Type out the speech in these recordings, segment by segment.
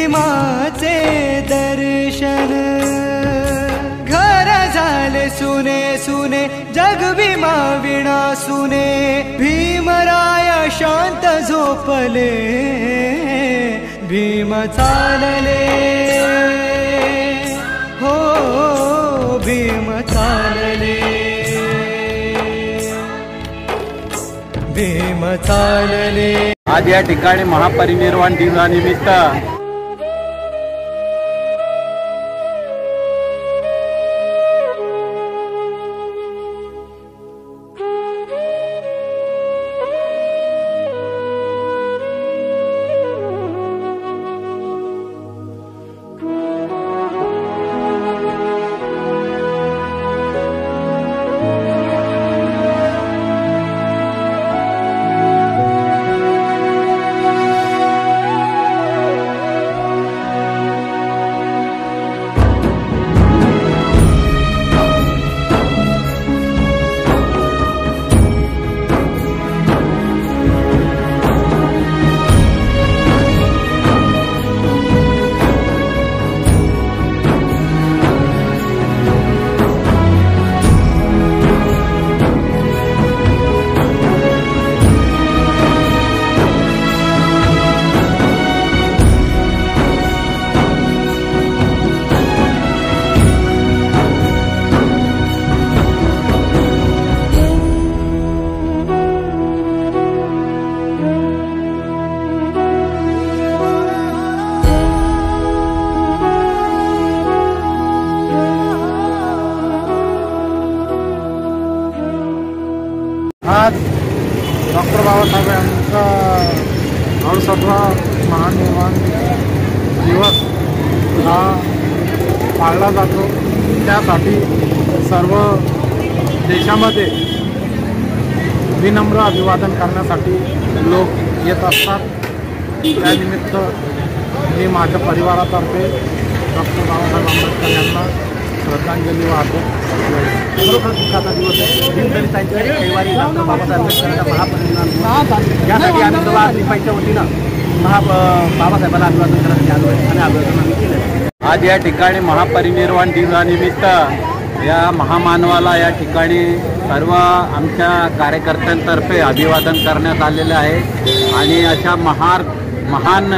भीमाचे दर्शन। घर झाले सुने सुने जग भीमा विना सुने। भीमराय शांत झोपले भीम चालले हो भीम चालले भीम चालले। आज या ठिकाणी महापरिनिर्वाण दिनानिमित्त आज डॉक्टर बाबासाहेब यांचा 68वा महानिर्वाण दिवस हा पाळला जातो। त्यासाठी सर्व देशामध्ये विनम्र अभिवादन करण्यासाठी लोक येत असतात। त्यानिमित्त मी माझ्या परिवारातर्फे डॉक्टर बाबासाहेब आंबेडकर यांना श्रद्धांजली वाहतो। खरोखर दुःखाचा दिवस आहे। दिनदलितांच्या रविवारी डॉक्टर बाबासाहेब आंबेडकरांचा महापरिनिर्वाण यासाठी आम्ही सर्व आदिवासीच्या वतीनं बाबासाहेबांना अभिवादन करण्यासाठी आलो आहे आणि अभिवादन आम्ही केलं। आज या ठिकाणी महापरिनिर्वाण दिनानिमित्त या महामानवाला या ठिकाणी सर्व आमच्या कार्यकर्त्यांतर्फे अभिवादन करण्यात आलेले आहे आणि अशा महान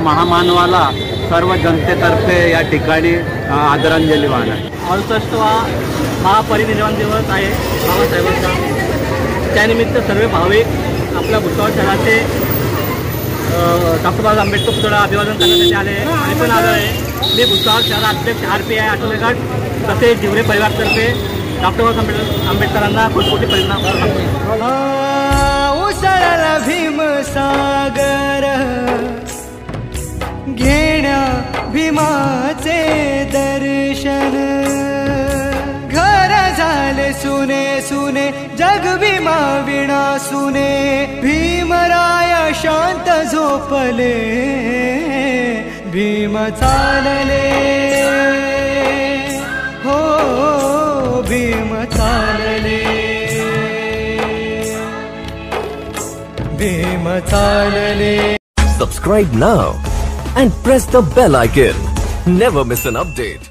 महामानवाला सर्व जनतेतर्फे या ठिकाणी आदरांजली वाहणार। 68वा महापरिनिर्वाण दिवस आहे बाबासाहेबांचा। त्यानिमित्त सर्व भाविक आपल्या भुसावळ शहराचे डॉक्टर बाबासाहेब आंबेडकर पुतळा अभिवादन करण्यासाठी आले आणि पण आलो आहे। मी भुसावळ शहराध्यक्ष RPI आठवलेघाट तसेच जिवरे परिवारतर्फे डॉक्टर बाबासाहेब आंबेडकरांना कोटी परिणाम करतो। उसळला भीम सागर घेण्या भीमाचे दर्शन। घर झाले सुने सुने जग भीमा विना सुने। भीमराय शांत झोपले भीम चालले हो भीम चालले भीम चालले। Subscribe now and press the bell icon. Never miss an update.